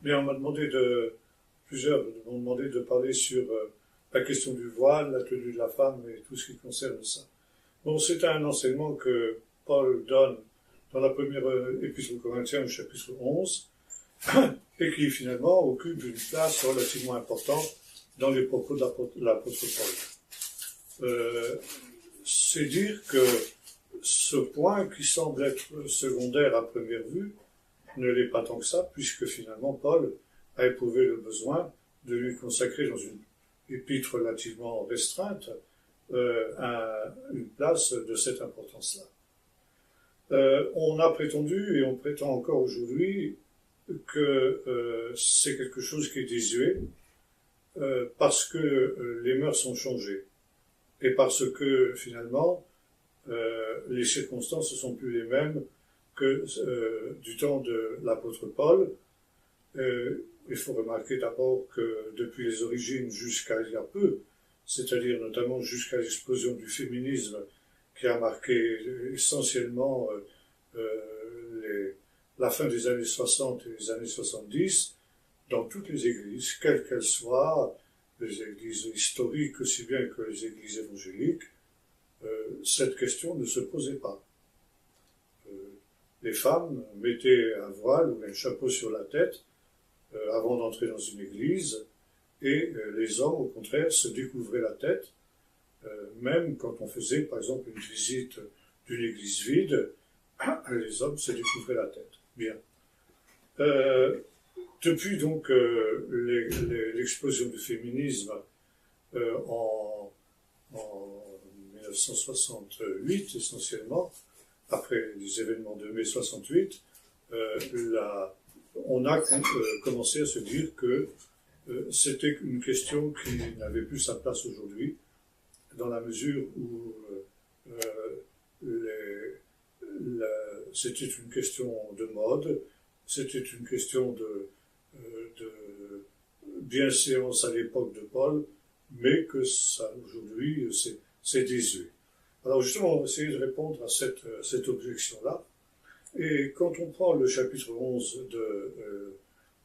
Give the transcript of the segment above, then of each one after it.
Mais plusieurs m'ont demandé de parler sur la question du voile, la tenue de la femme et tout ce qui concerne ça. Bon, c'est un enseignement que Paul donne dans la première épître aux Corinthiens, au chapitre 11, et qui finalement occupe une place relativement importante dans les propos de l'apôtre Paul. C'est dire que ce point qui semble être secondaire à première vue ne l'est pas tant que ça, puisque finalement Paul a éprouvé le besoin de lui consacrer dans une épître relativement restreinte une place de cette importance-là. On a prétendu, et on prétend encore aujourd'hui, que c'est quelque chose qui est désuet, parce que les mœurs ont changé, et parce que finalement, les circonstances ne sont plus les mêmes que du temps de l'apôtre Paul. Il faut remarquer d'abord que depuis les origines jusqu'à il y a peu, c'est-à-dire notamment jusqu'à l'explosion du féminisme qui a marqué essentiellement la fin des années 60 et les années 70, dans toutes les églises, quelles qu'elles soient, les églises historiques aussi bien que les églises évangéliques, cette question ne se posait pas. Les femmes mettaient un voile ou un chapeau sur la tête avant d'entrer dans une église, et les hommes, au contraire, se découvraient la tête, même quand on faisait, par exemple, une visite d'une église vide, les hommes se découvraient la tête. Bien. Depuis donc l'explosion du féminisme en 1968, essentiellement, après les événements de mai 68, on a commencé à se dire que c'était une question qui n'avait plus sa place aujourd'hui, dans la mesure où c'était une question de mode, c'était une question de bienséance à l'époque de Paul, mais que ça, aujourd'hui, c'est désuet. Alors justement, on va essayer de répondre à cette objection-là. Et quand on prend le chapitre 11 de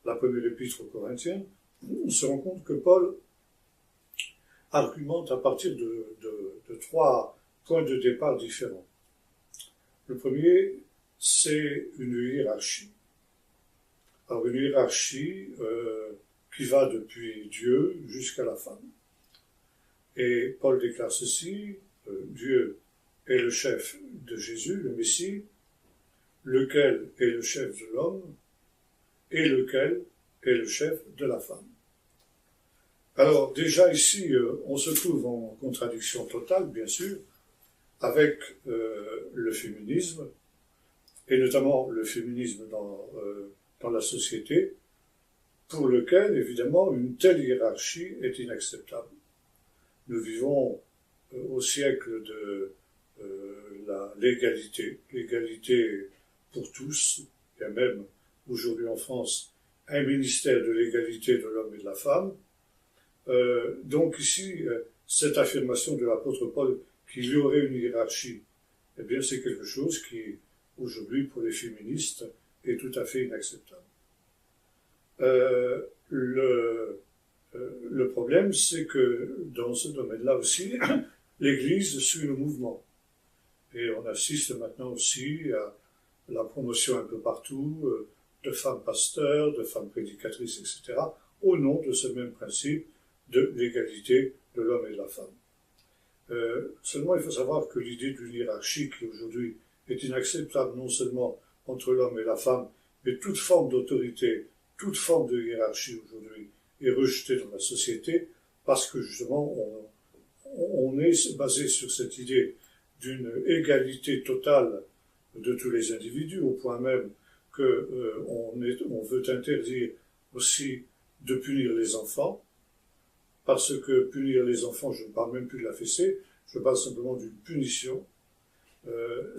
la première épître aux Corinthiens, on se rend compte que Paul argumente à partir de 3 points de départ différents. Le premier, c'est une hiérarchie. Alors une hiérarchie qui va depuis Dieu jusqu'à la femme. Et Paul déclare ceci, Dieu est le chef de Jésus, le Messie, lequel est le chef de l'homme, et lequel est le chef de la femme. Alors déjà ici, on se trouve en contradiction totale, bien sûr, avec le féminisme, et notamment le féminisme dans la société, pour lequel, évidemment, une telle hiérarchie est inacceptable. Nous vivons au siècle de l'égalité pour tous. Il y a même aujourd'hui en France un ministère de l'égalité de l'homme et de la femme. Donc ici, cette affirmation de l'apôtre Paul qu'il y aurait une hiérarchie, eh bien c'est quelque chose qui, aujourd'hui, pour les féministes, est tout à fait inacceptable. Le problème, c'est que dans ce domaine-là aussi, l'Église suit le mouvement. Et on assiste maintenant aussi à la promotion un peu partout de femmes pasteurs, de femmes prédicatrices, etc., au nom de ce même principe de l'égalité de l'homme et de la femme. Seulement, il faut savoir que l'idée d'une hiérarchie qui aujourd'hui est inacceptable non seulement entre l'homme et la femme, mais toute forme d'autorité, toute forme de hiérarchie aujourd'hui est rejetée dans la société parce que justement on est basé sur cette idée d'une égalité totale de tous les individus, au point même qu'on veut interdire aussi de punir les enfants, parce que punir les enfants, je ne parle même plus de la fessée, je parle simplement d'une punition,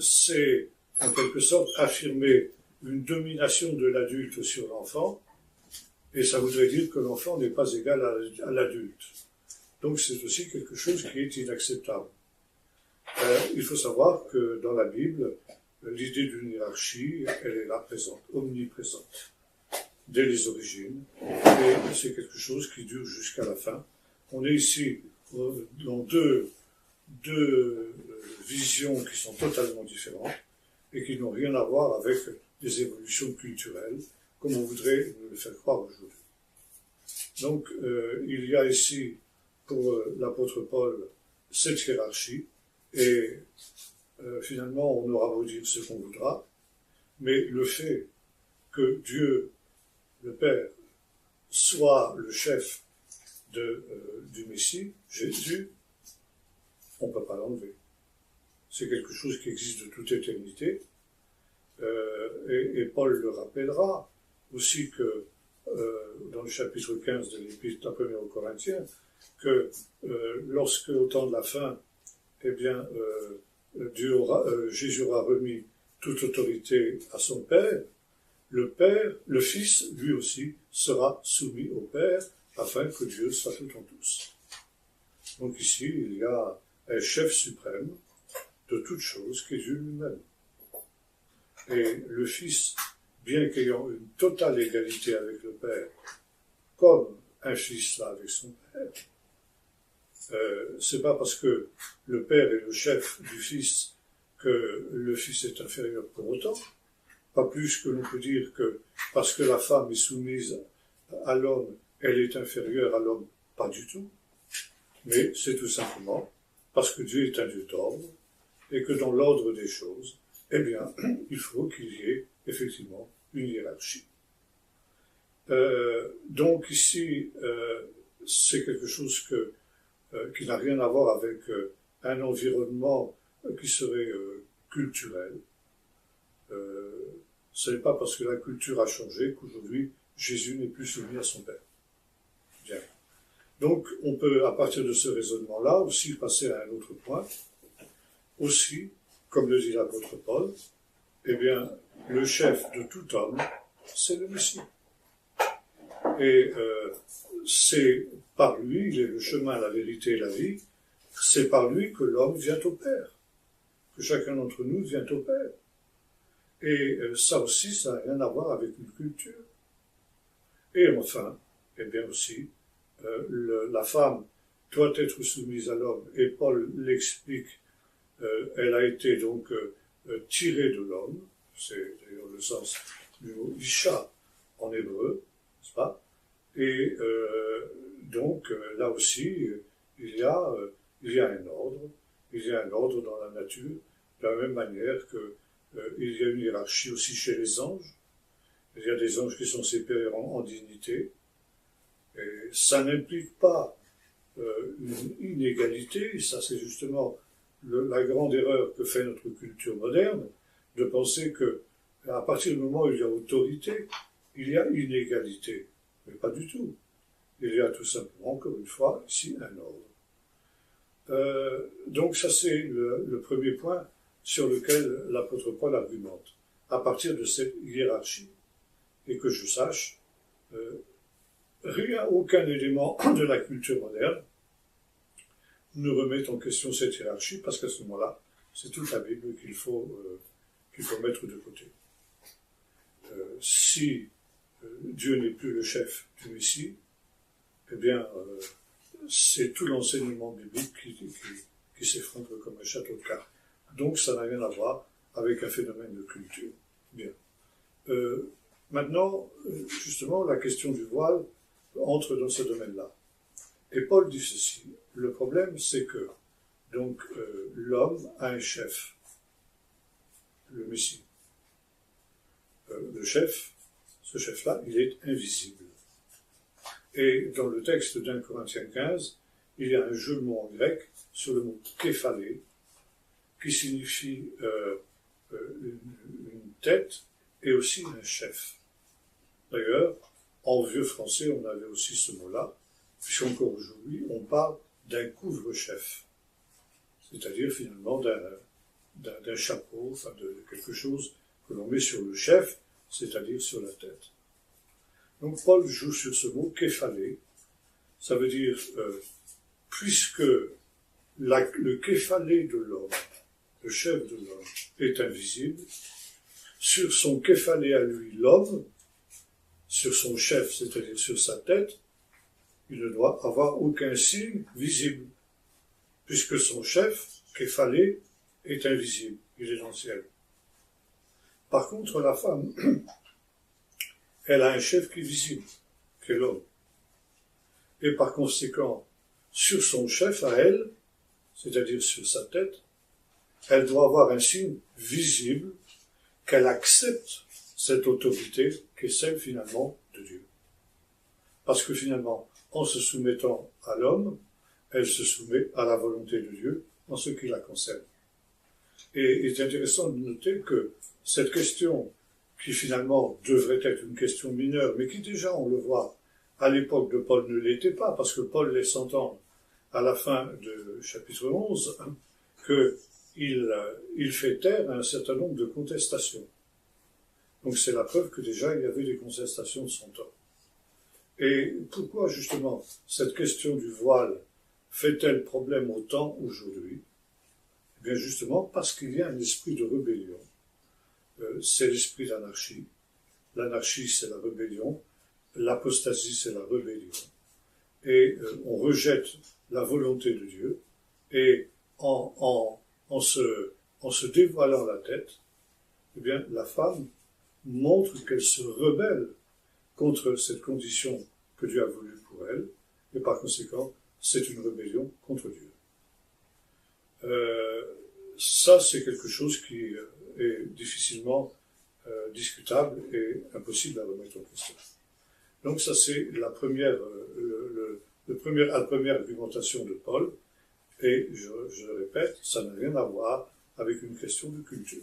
c'est en quelque sorte affirmer une domination de l'adulte sur l'enfant, et ça voudrait dire que l'enfant n'est pas égal à l'adulte. Donc c'est aussi quelque chose qui est inacceptable. Il faut savoir que dans la Bible, l'idée d'une hiérarchie, elle est là présente, omniprésente. dès les origines, et c'est quelque chose qui dure jusqu'à la fin. On est ici dans deux visions qui sont totalement différentes et qui n'ont rien à voir avec des évolutions culturelles, comme on voudrait nous le faire croire aujourd'hui. Donc, il y a ici, pour l'apôtre Paul, cette hiérarchie, et finalement, on aura beau dire ce qu'on voudra, mais le fait que Dieu, le Père, soit le chef du Messie, Jésus, on ne peut pas l'enlever. C'est quelque chose qui existe de toute éternité, et Paul le rappellera aussi que dans le chapitre 15 de l'Épître 1 aux Corinthiens, que lorsque au temps de la fin, eh bien, Jésus aura remis toute autorité à son Père, le Fils, lui aussi, sera soumis au Père, afin que Dieu soit tout en tous. Donc ici, il y a un chef suprême de toutes choses qui est Dieu lui-même. Et le Fils, bien qu'ayant une totale égalité avec le Père, comme un fils là avec son Père, c'est pas parce que le Père est le chef du Fils que le Fils est inférieur pour autant. Pas plus que l'on peut dire que parce que la femme est soumise à l'homme, elle est inférieure à l'homme. Pas du tout. Mais c'est tout simplement parce que Dieu est un Dieu d'ordre et que dans l'ordre des choses, eh bien, il faut qu'il y ait effectivement une hiérarchie. Donc ici, c'est quelque chose qui n'a rien à voir avec un environnement qui serait culturel. Ce n'est pas parce que la culture a changé qu'aujourd'hui Jésus n'est plus soumis à son Père. Bien. Donc on peut, à partir de ce raisonnement-là, aussi passer à un autre point. Aussi, comme le dit l'apôtre Paul, eh bien, le chef de tout homme, c'est le Messie. Et c'est par lui, il est le chemin, la vérité et la vie, c'est par lui que l'homme vient au Père, que chacun d'entre nous vient au Père. Et ça aussi, ça n'a rien à voir avec une culture. Et enfin, eh bien aussi, la femme doit être soumise à l'homme, et Paul l'explique, elle a été donc tirée de l'homme, c'est d'ailleurs le sens du mot isha en hébreu, n'est-ce pas? Et donc là aussi, il y a un ordre, il y a un ordre dans la nature, de la même manière que il y a une hiérarchie aussi chez les anges. Il y a des anges qui sont séparés en dignité. Et ça n'implique pas une inégalité, et ça c'est justement la grande erreur que fait notre culture moderne, de penser que à partir du moment où il y a autorité, il y a inégalité. Mais pas du tout. Il y a tout simplement, encore une fois, ici, un ordre. Donc ça c'est le premier point sur lequel l'apôtre Paul argumente, à partir de cette hiérarchie. Et que je sache, aucun élément de la culture moderne ne remet en question cette hiérarchie, parce qu'à ce moment-là, c'est toute la Bible qu'il faut mettre de côté. Si Dieu n'est plus le chef du Messie, eh bien, c'est tout l'enseignement biblique qui s'effondre comme un château de cartes. Donc, ça n'a rien à voir avec un phénomène de culture. Bien. Maintenant, justement, la question du voile entre dans ce domaine-là. Et Paul dit ceci. Le problème, c'est que, donc, l'homme a un chef, le Messie. Le chef, ce chef-là, il est invisible. Et dans le texte d'1 Corinthiens 15, il y a un jeu de mots en grec sur le mot képhalé, qui signifie une tête et aussi un chef. D'ailleurs, en vieux français, on avait aussi ce mot-là, puisqu'encore aujourd'hui, on parle d'un couvre-chef, c'est-à-dire finalement d'un chapeau, enfin de quelque chose que l'on met sur le chef, c'est-à-dire sur la tête. Donc Paul joue sur ce mot képhalé, ça veut dire, puisque le képhalé de l'homme, le chef de l'homme, est invisible, sur son képhalé à lui, l'homme, sur son chef, c'est-à-dire sur sa tête, il ne doit avoir aucun signe visible, puisque son chef, Képhalé, est invisible, il est dans le ciel. Par contre, la femme, elle a un chef qui est visible, qui est l'homme. Et par conséquent, sur son chef à elle, c'est-à-dire sur sa tête, elle doit avoir un signe visible qu'elle accepte cette autorité qui est celle finalement de Dieu. Parce que finalement, en se soumettant à l'homme, elle se soumet à la volonté de Dieu en ce qui la concerne. Et il est intéressant de noter que cette question, qui finalement devrait être une question mineure, mais qui déjà, on le voit, à l'époque de Paul ne l'était pas, parce que Paul laisse entendre à la fin du chapitre 11 qu'il fait taire un certain nombre de contestations. Donc c'est la preuve que déjà il y avait des contestations de son temps. Et pourquoi justement cette question du voile fait-elle problème autant aujourd'hui? Eh bien justement parce qu'il y a un esprit de rébellion. C'est l'esprit d'anarchie. L'anarchie, c'est la rébellion. L'apostasie, c'est la rébellion. Et on rejette la volonté de Dieu. Et en se dévoilant la tête, eh bien la femme montre qu'elle se rebelle contre cette condition que Dieu a voulu pour elle, et par conséquent, c'est une rébellion contre Dieu. Ça, c'est quelque chose qui est difficilement discutable et impossible à remettre en question. Donc ça, c'est la première argumentation de Paul, et je le répète, ça n'a rien à voir avec une question de culture.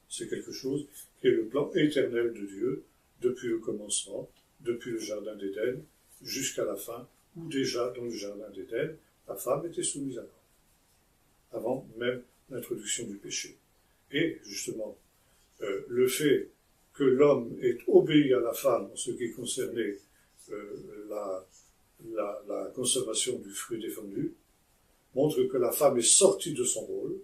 C'est quelque chose qui est le plan éternel de Dieu, depuis le commencement, depuis le jardin d'Éden, jusqu'à la fin, où déjà dans le jardin d'Éden, la femme était soumise à l'homme, avant même l'introduction du péché. Et justement, le fait que l'homme ait obéi à la femme en ce qui concernait la consommation du fruit défendu, montre que la femme est sortie de son rôle,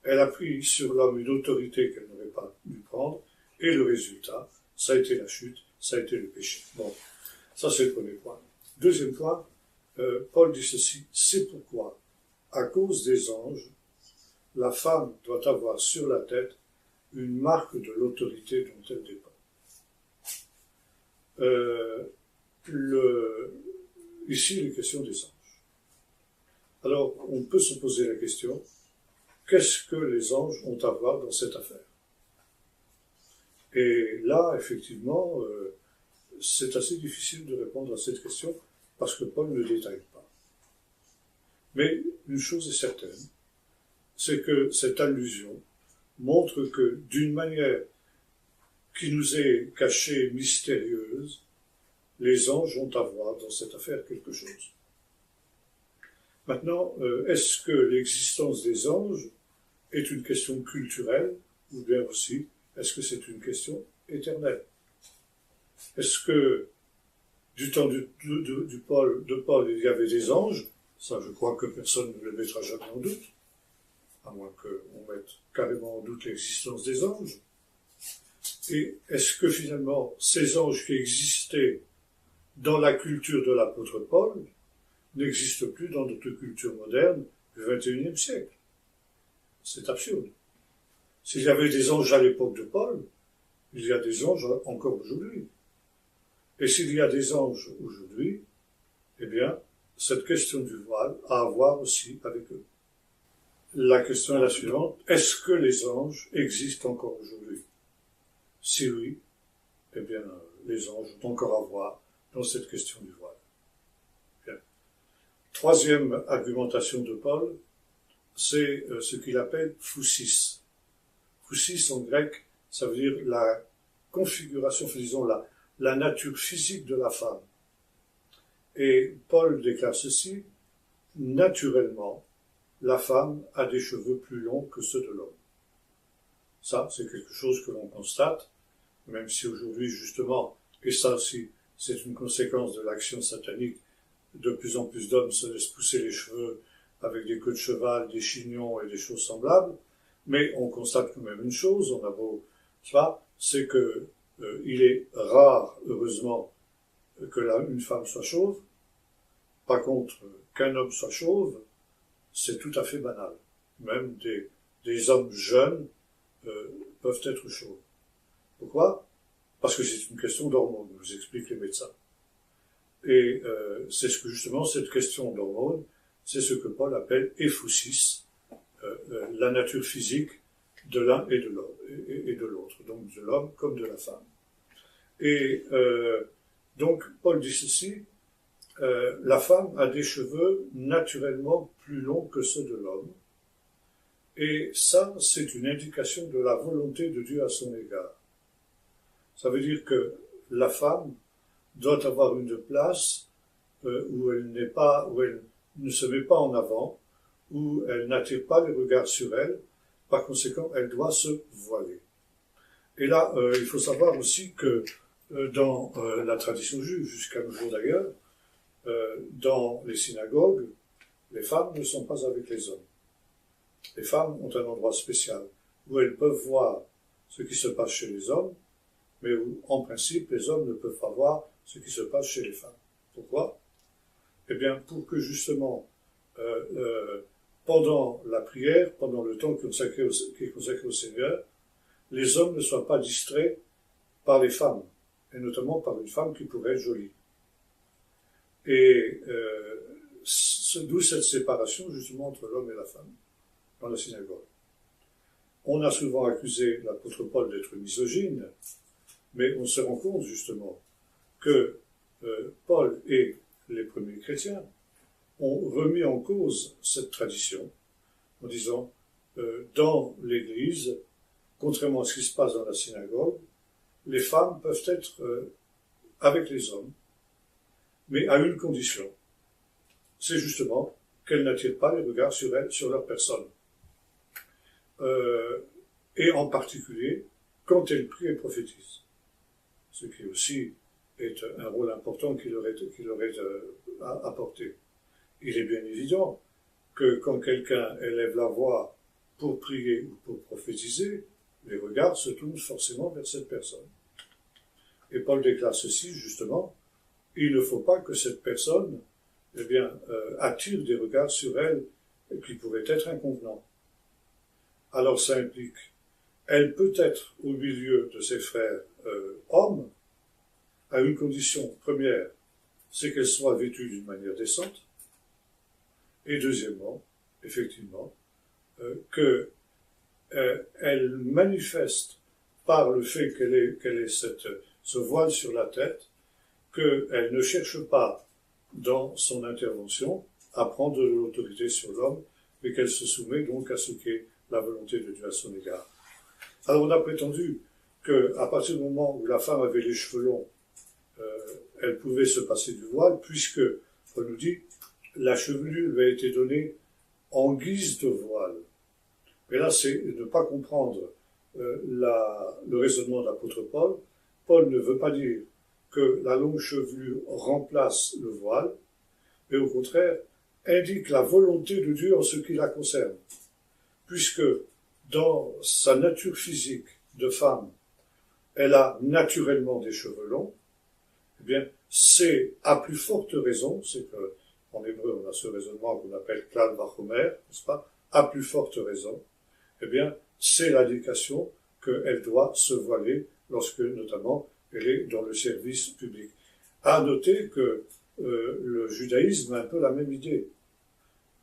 elle a pris sur l'homme une autorité qu'elle n'aurait pas dû prendre, et le résultat, ça a été la chute, ça a été le péché. Bon, ça c'est le premier point. Deuxième point, Paul dit ceci, c'est pourquoi, à cause des anges, la femme doit avoir sur la tête une marque de l'autorité dont elle dépend. Ici, il est question des anges. Alors, on peut se poser la question, qu'est-ce que les anges ont à voir dans cette affaire? Et là, effectivement, c'est assez difficile de répondre à cette question, parce que Paul ne détaille pas. Mais une chose est certaine, c'est que cette allusion montre que, d'une manière qui nous est cachée, mystérieuse, les anges ont à voir dans cette affaire quelque chose. Maintenant, est-ce que l'existence des anges est une question culturelle, ou bien aussi, est-ce que c'est une question éternelle? Est-ce que, du temps de Paul, il y avait des anges? Ça, je crois que personne ne le mettra jamais en doute, à moins qu'on mette carrément en doute l'existence des anges. Et est-ce que finalement, ces anges qui existaient dans la culture de l'apôtre Paul n'existent plus dans notre culture moderne du XXIe siècle? C'est absurde. S'il y avait des anges à l'époque de Paul, il y a des anges encore aujourd'hui. Et s'il y a des anges aujourd'hui, eh bien, cette question du voile a à voir aussi avec eux. La question est la suivante, est-ce que les anges existent encore aujourd'hui? Si oui, eh bien, les anges ont encore à voir dans cette question du voile. Bien. Troisième argumentation de Paul, c'est ce qu'il appelle phusis. Phusis en grec, ça veut dire la configuration, disons la nature physique de la femme. Et Paul déclare ceci, naturellement, la femme a des cheveux plus longs que ceux de l'homme. Ça, c'est quelque chose que l'on constate, même si aujourd'hui, justement, et ça aussi, c'est une conséquence de l'action satanique, de plus en plus d'hommes se laissent pousser les cheveux avec des queues de cheval, des chignons et des choses semblables, mais on constate quand même une chose, on a beau, c'est que il est rare, heureusement, que une femme soit chauve. Par contre, qu'un homme soit chauve, c'est tout à fait banal. Même des hommes jeunes peuvent être chauves. Pourquoi? Parce que c'est une question d'hormones, nous expliquent les médecins. Et c'est ce que justement cette question d'hormones, c'est ce que Paul appelle épousis, la nature physique de l'un et de l'autre, donc de l'homme comme de la femme. Et donc Paul dit ceci, la femme a des cheveux naturellement plus longs que ceux de l'homme, et ça c'est une indication de la volonté de Dieu à son égard. Ça veut dire que la femme doit avoir une place où elle ne se met pas en avant, où elle n'attire pas les regards sur elle, par conséquent, elle doit se voiler. Et là, il faut savoir aussi que dans la tradition juive, jusqu'à nos jours d'ailleurs, dans les synagogues, les femmes ne sont pas avec les hommes. Les femmes ont un endroit spécial où elles peuvent voir ce qui se passe chez les hommes, mais où, en principe, les hommes ne peuvent pas voir ce qui se passe chez les femmes. Pourquoi? Eh bien, pour que justement, pendant la prière, pendant le temps qui est consacré au Seigneur, les hommes ne soient pas distraits par les femmes, et notamment par une femme qui pourrait être jolie. Et d'où cette séparation justement entre l'homme et la femme dans la synagogue. On a souvent accusé l'apôtre Paul d'être misogyne, mais on se rend compte justement que Paul et les premiers chrétiens ont remis en cause cette tradition en disant dans l'Église, contrairement à ce qui se passe dans la synagogue, les femmes peuvent être avec les hommes, mais à une condition, c'est justement qu'elles n'attirent pas les regards sur elles, sur leur personne. Et en particulier, quand elles prient et prophétisent. Ce qui aussi est un rôle important qu'il leur est apporté. Il est bien évident que quand quelqu'un élève la voix pour prier ou pour prophétiser, les regards se tournent forcément vers cette personne. Et Paul déclare ceci, justement, il ne faut pas que cette personne attire des regards sur elle qui pourraient être inconvenants. Alors ça implique, elle peut être au milieu de ses frères hommes, à une condition première, c'est qu'elle soit vêtue d'une manière décente, et deuxièmement, effectivement, qu'elle manifeste par le fait qu'elle ait ce voile sur la tête, qu'elle ne cherche pas dans son intervention à prendre de l'autorité sur l'homme, mais qu'elle se soumet donc à ce qu'est la volonté de Dieu à son égard. Alors on a prétendu qu'à partir du moment où la femme avait les cheveux longs, elle pouvait se passer du voile, puisque, on nous dit, la chevelure lui a été donnée en guise de voile. Mais là, c'est ne pas comprendre le raisonnement de l'apôtre Paul. Paul ne veut pas dire que la longue chevelure remplace le voile, mais au contraire, indique la volonté de Dieu en ce qui la concerne. Puisque, dans sa nature physique de femme, elle a naturellement des cheveux longs, eh bien, c'est à plus forte raison, c'est que, en hébreu, on a ce raisonnement qu'on appelle klal vachomer, n'est-ce pas? À plus forte raison, eh bien, c'est l'indication qu'elle doit se voiler lorsque, notamment, elle est dans le service public. À noter que le judaïsme a un peu la même idée.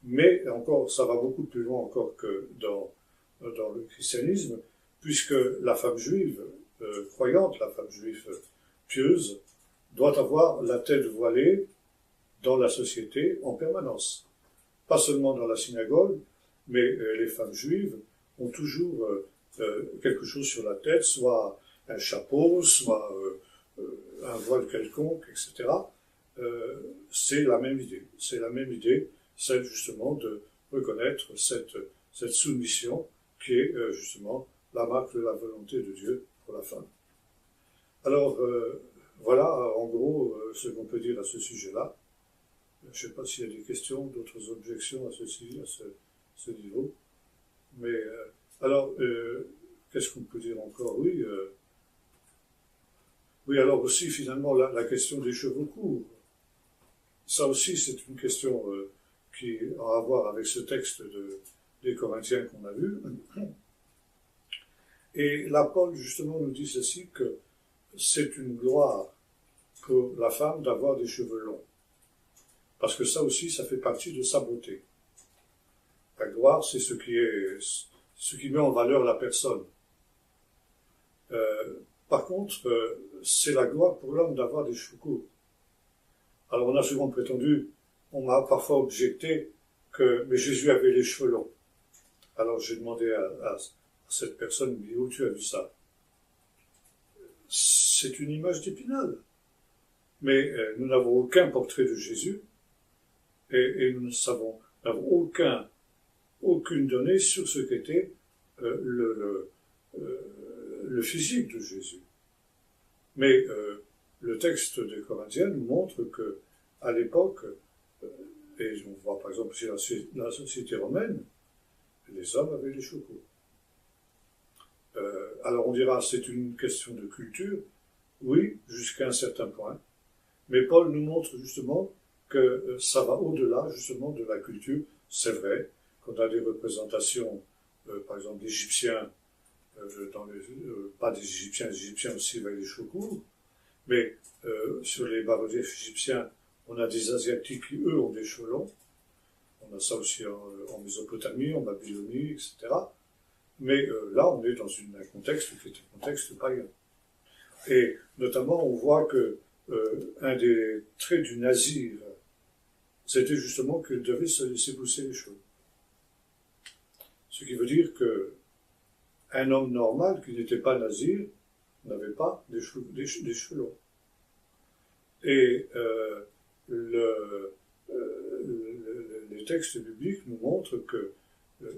Mais, encore, ça va beaucoup plus loin encore que dans le christianisme, puisque la femme juive croyante, la femme juive pieuse, doit avoir la tête voilée dans la société en permanence. Pas seulement dans la synagogue, mais les femmes juives ont toujours quelque chose sur la tête, soit un chapeau, soit un voile quelconque, etc. C'est la même idée. C'est la même idée, celle justement de reconnaître cette soumission qui est justement la marque de la volonté de Dieu pour la femme. Alors, voilà en gros ce qu'on peut dire à ce sujet-là. Je ne sais pas s'il y a des questions, d'autres objections à ce niveau. Mais alors, qu'est-ce qu'on peut dire encore? Oui, Oui, alors aussi, finalement, la question des cheveux courts. Ça aussi, c'est une question qui a à voir avec ce texte des Corinthiens qu'on a vu. Et là, Paul, justement, nous dit ceci, que c'est une gloire pour la femme d'avoir des cheveux longs. Parce que ça aussi, ça fait partie de sa beauté. La gloire, c'est ce qui met en valeur la personne. Par contre, c'est la gloire pour l'homme d'avoir des cheveux courts. Alors on a souvent prétendu, on m'a parfois objecté que mais Jésus avait les cheveux longs. Alors j'ai demandé à cette personne, mais où tu as vu ça? C'est une image d'Épinal. Mais nous n'avons aucun portrait de Jésus et nous n'avons aucune donnée sur ce qu'était le physique de Jésus. Mais le texte des Corinthiens nous montre que, à l'époque, et on voit par exemple la société romaine, les hommes avaient les cheveux courts. Alors on dira c'est une question de culture, oui, jusqu'à un certain point, mais Paul nous montre justement que ça va au-delà justement de la culture. C'est vrai qu'on a des représentations, par exemple d'Égyptiens, pas des Égyptiens aussi avec les cheveux courts, mais sur les bas-reliefs égyptiens, on a des Asiatiques qui, eux, ont des cheveux longs. On a ça aussi en Mésopotamie, en Babylonie, etc. Mais là, on est dans un contexte qui est un contexte païen. Et notamment, on voit que un des traits du nazir, c'était justement qu'il devait se laisser pousser les cheveux. Ce qui veut dire que un homme normal qui n'était pas nazir n'avait pas des cheveux longs. Et les textes bibliques nous montrent que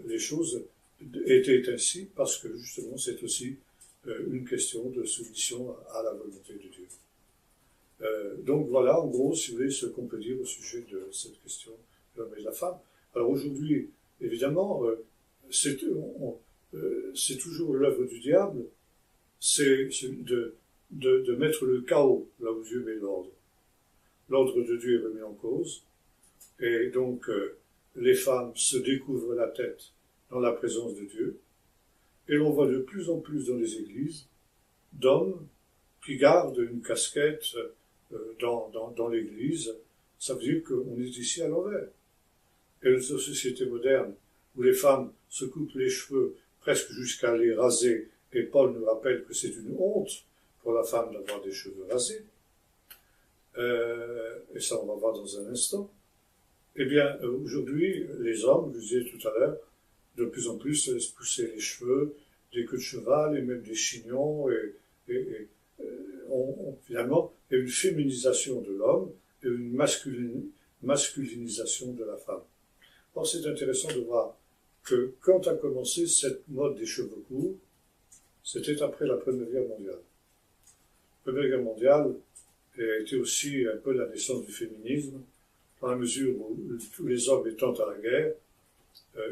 les choses étaient ainsi parce que justement c'est aussi une question de soumission à la volonté de Dieu. Donc voilà, en gros, si vous voulez, ce qu'on peut dire au sujet de cette question de l'homme et de la femme. Alors aujourd'hui, évidemment, c'est toujours l'œuvre du diable, c'est de mettre le chaos là où Dieu met l'ordre. L'ordre de Dieu est remis en cause, et donc les femmes se découvrent la tête dans la présence de Dieu, et l'on voit de plus en plus dans les églises d'hommes qui gardent une casquette dans l'église. Ça veut dire qu'on est ici à l'envers. Et dans une société moderne où les femmes se coupent les cheveux presque jusqu'à les raser, et Paul nous rappelle que c'est une honte pour la femme d'avoir des cheveux rasés, et ça on va voir dans un instant. Eh bien, aujourd'hui, les hommes, je vous disais tout à l'heure, de plus en plus se laissent pousser les cheveux, des queues de cheval et même des chignons, finalement, il y a une féminisation de l'homme et une masculinisation de la femme. Or, c'est intéressant de voir que quand a commencé cette mode des cheveux courts, c'était après la Première Guerre mondiale. La Première Guerre mondiale a été aussi un peu la naissance du féminisme, dans la mesure où tous les hommes étant à la guerre,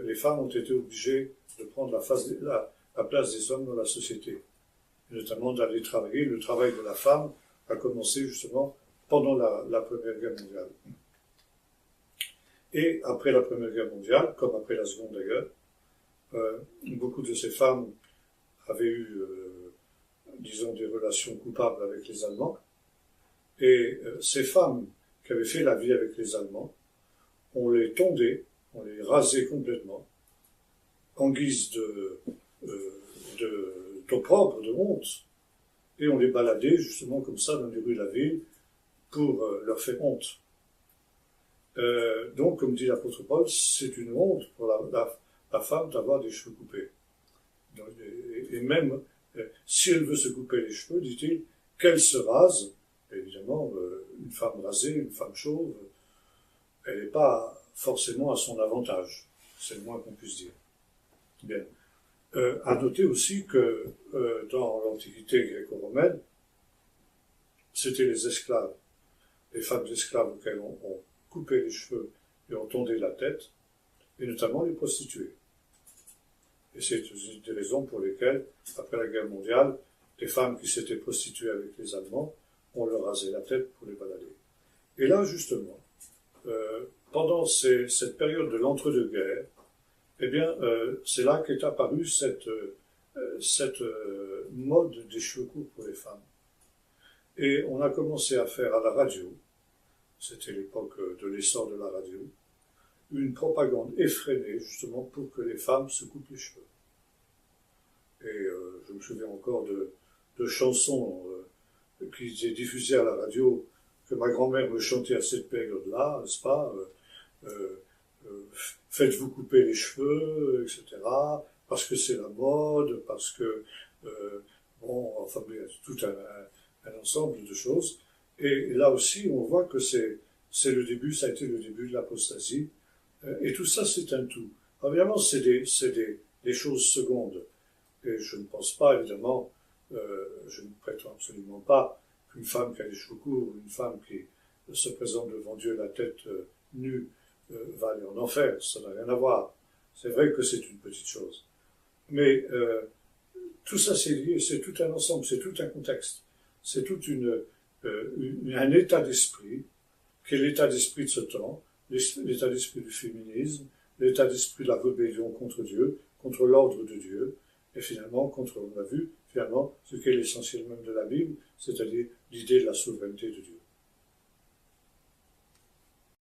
les femmes ont été obligées de prendre la place des hommes dans la société, et notamment d'aller travailler. Le travail de la femme a commencé justement pendant la Première Guerre mondiale. Et après la Première Guerre mondiale, comme après la Seconde d'ailleurs, beaucoup de ces femmes avaient eu, disons, des relations coupables avec les Allemands, et ces femmes qui avaient fait la vie avec les Allemands, on les tondait, on les rasait complètement, en guise d'opprobre, de honte, et on les baladait justement comme ça dans les rues de la ville pour leur faire honte. Donc, comme dit l'apôtre Paul, c'est une honte pour la femme d'avoir des cheveux coupés. Donc, et même, si elle veut se couper les cheveux, dit-il, qu'elle se rase. Évidemment, une femme rasée, une femme chauve, elle n'est pas forcément à son avantage. C'est le moins qu'on puisse dire. Bien. À noter aussi que dans l'Antiquité gréco-romaine, c'était les esclaves, les femmes esclaves auxquelles on coupait les cheveux et on tondait la tête, et notamment les prostituées. Et c'est une des raisons pour lesquelles, après la guerre mondiale, des femmes qui s'étaient prostituées avec les Allemands, on leur rasait la tête pour les balader. Et là, justement, pendant cette période de l'entre-deux-guerres, eh bien, c'est là qu'est apparue cette mode des cheveux courts pour les femmes. Et on a commencé à faire à la radio, c'était l'époque de l'essor de la radio, une propagande effrénée justement pour que les femmes se coupent les cheveux. Et je me souviens encore de chansons qui étaient diffusées à la radio, que ma grand-mère me chantait à cette période-là, n'est-ce pas, faites-vous couper les cheveux, etc., parce que c'est la mode, parce que, bon, enfin, il y a tout un ensemble de choses. Et là aussi, on voit que c'est le début, ça a été le début de l'apostasie. Et tout ça, c'est un tout. Évidemment, c'est des choses secondes. Et je ne pense pas, évidemment, je ne prétends absolument pas qu'une femme qui a les cheveux courts, une femme qui se présente devant Dieu la tête nue, va aller en enfer. Ça n'a rien à voir. C'est vrai que c'est une petite chose. Mais tout ça, c'est lié, c'est tout un ensemble, c'est tout un contexte. C'est tout un état d'esprit, qui est l'état d'esprit de ce temps, l'état d'esprit du féminisme, l'état d'esprit de la rébellion contre Dieu, contre l'ordre de Dieu, et finalement, on a vu, finalement, ce qui est l'essentiel même de la Bible, c'est-à-dire l'idée de la souveraineté de Dieu.